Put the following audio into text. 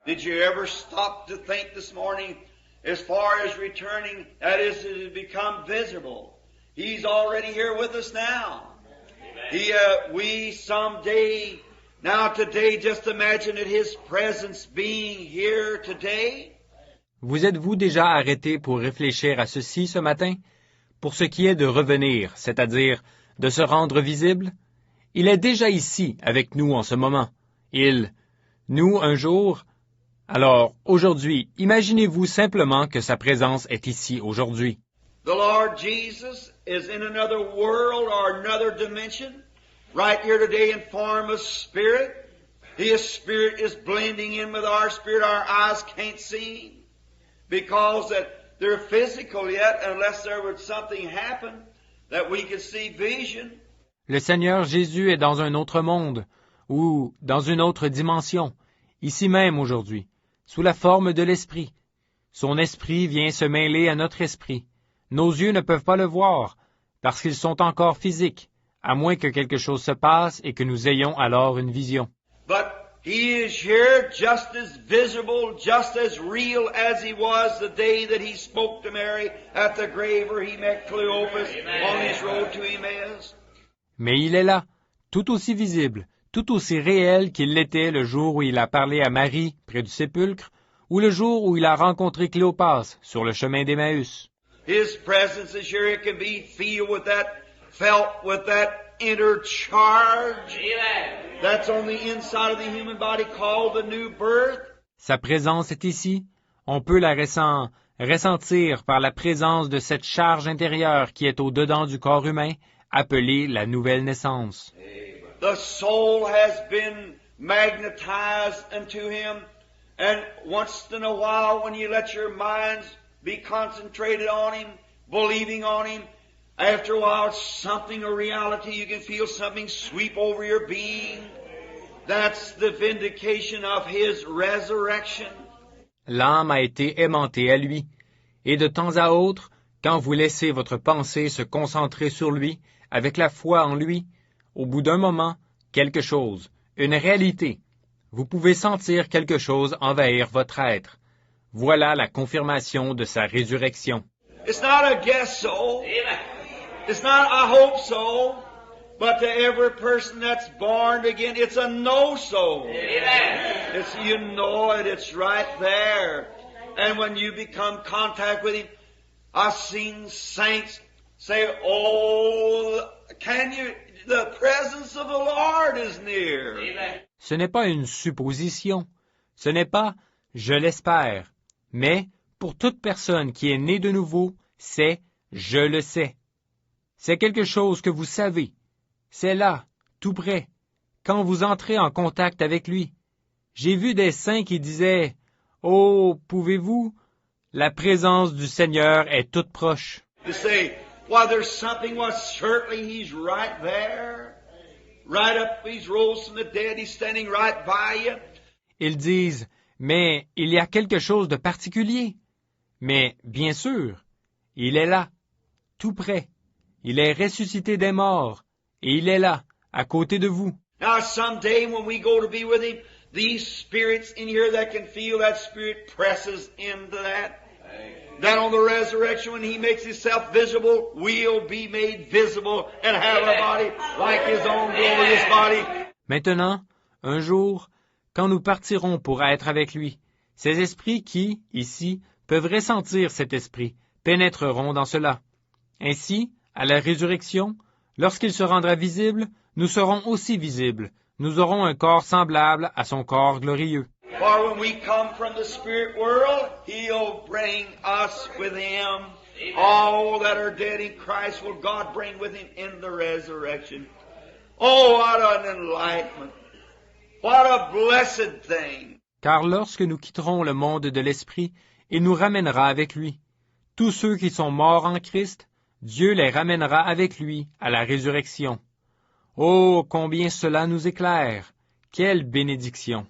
Did you ever stop to think this morning, as far as returning, that is to become visible? He's already here with us now. We someday, now today, just imagine His presence being here today. Vous êtes-vous déjà arrêté pour réfléchir à ceci ce matin? Pour ce qui est de revenir, c'est-à-dire de se rendre visible, il est déjà ici avec nous en ce moment. Nous, un jour. Alors, aujourd'hui, imaginez-vous simplement que sa présence est ici aujourd'hui. The Lord Jesus is in another world or another dimension, right here today in form of spirit. His spirit is blending in with our spirit. Our eyes can't see Him because that they're physical yet, unless there would something happen that we could see vision. Le Seigneur Jésus est dans un autre monde, ou dans une autre dimension, ici même aujourd'hui, sous la forme de l'Esprit. Son Esprit vient se mêler à notre esprit. Nos yeux ne peuvent pas le voir, parce qu'ils sont encore physiques, à moins que quelque chose se passe et que nous ayons alors une vision. But He is here just as visible, just as real as He was the day that He spoke to Mary at the grave where He met Cleopas on His road to Emmaus. Mais il est là, tout aussi visible, tout aussi réel qu'il l'était le jour où il a parlé à Marie près du sépulcre, ou le jour où il a rencontré Cléopas sur le chemin d'Emmaüs. His presence is here. It can be felt with that inner charge that's on the inside of the human body called the new birth. Sa présence est ici. On peut la ressentir par la présence de cette charge intérieure qui est au-dedans du corps humain, appelée la nouvelle naissance. The soul has been magnetized unto Him, and once in a while when you let your minds be concentrated on Him, believing on Him, after a while something, a reality, you can feel something sweep over your being. That's the vindication of His resurrection. L'âme a été aimantée à lui, et de temps à autre, quand vous laissez votre pensée se concentrer sur lui, avec la foi en lui, au bout d'un moment, quelque chose, une réalité. Vous pouvez sentir quelque chose envahir votre être. Voilà la confirmation de sa résurrection. It's not a guess so. It's not I hope so. But to every person that's born again, it's a know so. It's you know it, it's right there. And when you become contact with Him, I've seen saints say, oh, the presence of the Lord is near. Ce n'est pas une supposition. Ce n'est pas « je l'espère ». Mais, pour toute personne qui est née de nouveau, c'est « je le sais ». C'est quelque chose que vous savez. C'est là, tout près, quand vous entrez en contact avec lui. J'ai vu des saints qui disaient « Oh, pouvez-vous? La présence du Seigneur est toute proche. » To say, why there's something, well, certainly He's right there. Right up, He's rose from the dead, He's standing right by you. Ils disent « Mais il y a quelque chose de particulier. » Mais, bien sûr, il est là, tout près. Il est ressuscité des morts, et il est là, à côté de vous. Now, someday when we go to be with Him, these spirits in here that can feel that Spirit presses into that. Then on the resurrection, when He makes Himself visible, we'll be made visible and have a body like His own glorious body. Maintenant, un jour, quand nous partirons pour être avec lui, ces esprits qui, ici, peuvent ressentir cet esprit, pénétreront dans cela. Ainsi, à la résurrection, lorsqu'il se rendra visible, nous serons aussi visibles. Nous aurons un corps semblable à son corps glorieux. For when we come from the spirit world, He'll bring us with Him. All that are dead in Christ will God bring with Him in the resurrection. Oh, what an enlightenment! What a blessed thing! Car lorsque nous quitterons le monde de l'esprit, il nous ramènera avec lui. Tous ceux qui sont morts en Christ, Dieu les ramènera avec lui à la résurrection. Oh, combien cela nous éclaire! Quelle bénédiction!